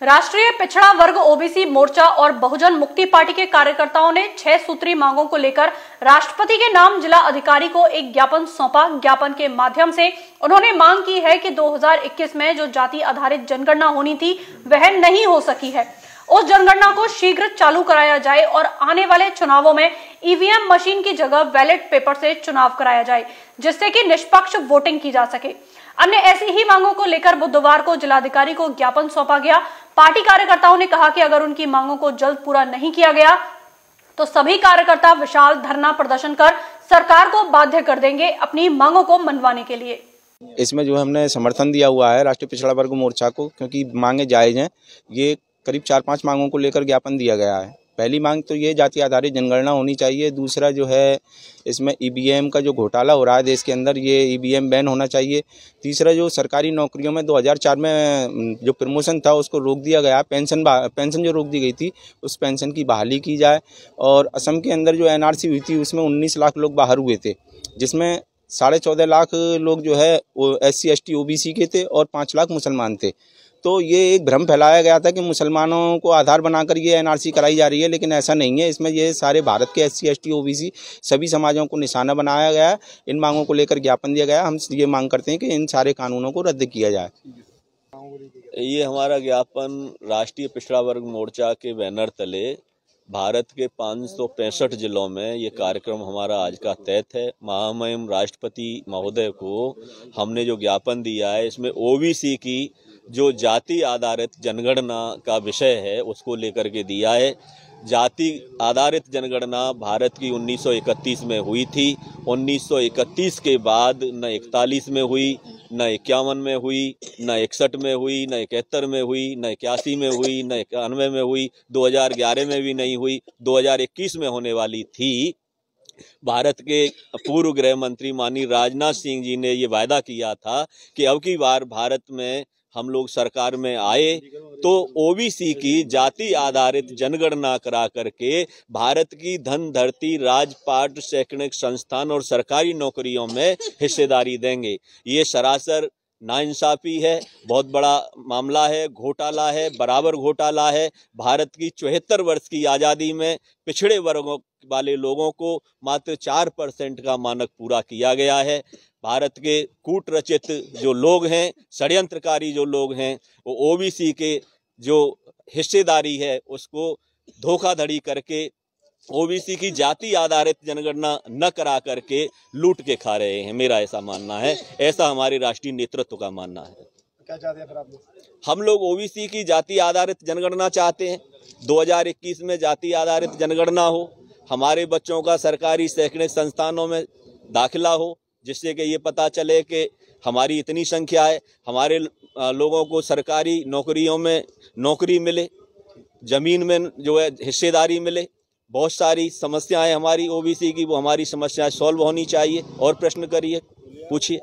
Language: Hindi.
राष्ट्रीय पिछड़ा वर्ग ओबीसी मोर्चा और बहुजन मुक्ति पार्टी के कार्यकर्ताओं ने 6 सूत्री मांगों को लेकर राष्ट्रपति के नाम जिला अधिकारी को एक ज्ञापन सौंपा। ज्ञापन के माध्यम से उन्होंने मांग की है कि 2021 में जो जाति आधारित जनगणना होनी थी वह नहीं हो सकी है, उस जनगणना को शीघ्र चालू कराया जाए और आने वाले चुनावों में ईवीएम मशीन की जगह बैलेट पेपर से चुनाव कराया जाए, जिससे कि निष्पक्ष वोटिंग की जा सके। अन्य ऐसी ही मांगों को लेकर बुधवार को जिलाधिकारी को ज्ञापन सौंपा गया। पार्टी कार्यकर्ताओं ने कहा कि अगर उनकी मांगों को जल्द पूरा नहीं किया गया तो सभी कार्यकर्ता विशाल धरना प्रदर्शन कर सरकार को बाध्य कर देंगे अपनी मांगों को मनवाने के लिए। इसमें जो हमने समर्थन दिया हुआ है राष्ट्रीय पिछड़ा वर्ग मोर्चा को, क्योंकि मांगे जायज हैं। ये करीब 4-5 मांगों को लेकर ज्ञापन दिया गया है। पहली मांग तो ये जाति आधारित जनगणना होनी चाहिए। दूसरा जो है इसमें ईवीएम का जो घोटाला हो रहा है देश के अंदर, ये ईवीएम बैन होना चाहिए। तीसरा जो सरकारी नौकरियों में 2004 में जो प्रमोशन था उसको रोक दिया गया, पेंशन जो रोक दी गई थी उस पेंशन की बहाली की जाए। और असम के अंदर जो एनआरसी हुई थी उसमें 19 लाख लोग बाहर हुए थे, जिसमें 14.5 लाख लोग जो है वो SC ST OBC के थे और 5 लाख मुसलमान थे। तो ये एक भ्रम फैलाया गया था कि मुसलमानों को आधार बनाकर ये एनआरसी कराई जा रही है, लेकिन ऐसा नहीं है। इसमें ये सारे भारत के SC ST OBC सभी समाजों को निशाना बनाया गया है। इन मांगों को लेकर ज्ञापन दिया गया। हम ये मांग करते हैं कि इन सारे कानूनों को रद्द किया जाए। ये हमारा ज्ञापन राष्ट्रीय पिछड़ा वर्ग मोर्चा के बैनर तले भारत के 565 जिलों में ये कार्यक्रम हमारा आज का तहत है। महामहिम राष्ट्रपति महोदय को हमने जो ज्ञापन दिया है इसमें OBC की जो जाति आधारित जनगणना का विषय है उसको लेकर के दिया है। जाति आधारित जनगणना भारत की 1931 में हुई थी। 1931 के बाद न 41 में हुई, न 51 में हुई, न 61 में हुई, न 71 में हुई, न 81 में हुई, न 91 में हुई, 2011 में भी नहीं हुई, 2021 में होने वाली थी। भारत के पूर्व गृह मंत्री माननीय राजनाथ सिंह जी ने ये वायदा किया था कि अब की बार भारत में हम लोग सरकार में आए तो OBC की जाति आधारित जनगणना करा करके भारत की धन धरती राजपाट शैक्षणिक संस्थान और सरकारी नौकरियों में हिस्सेदारी देंगे। ये सरासर नाइंसाफी है, बहुत बड़ा मामला है, घोटाला है, बराबर घोटाला है। भारत की 74 वर्ष की आज़ादी में पिछड़े वर्गों वाले लोगों को मात्र 4% का मानक पूरा किया गया है। भारत के कूट रचित जो लोग हैं, षड्यंत्रकारी जो लोग हैं, वो OBC के जो हिस्सेदारी है उसको धोखाधड़ी करके OBC की जाति आधारित जनगणना न करा करके लूट के खा रहे हैं। मेरा ऐसा मानना है, ऐसा हमारे राष्ट्रीय नेतृत्व का मानना है। क्या चाहते हैं फिर आप लोग? हम लोग OBC की जाति आधारित जनगणना चाहते हैं। 2021 में जाति आधारित जनगणना हो, हमारे बच्चों का सरकारी शैक्षणिक संस्थानों में दाखिला हो, जिससे कि ये पता चले कि हमारी इतनी संख्या है, हमारे लोगों को सरकारी नौकरियों में नौकरी मिले, ज़मीन में जो है हिस्सेदारी मिले। बहुत सारी समस्याएं हमारी OBC की, वो हमारी समस्याएं सॉल्व होनी चाहिए। और प्रश्न करिए, पूछिए।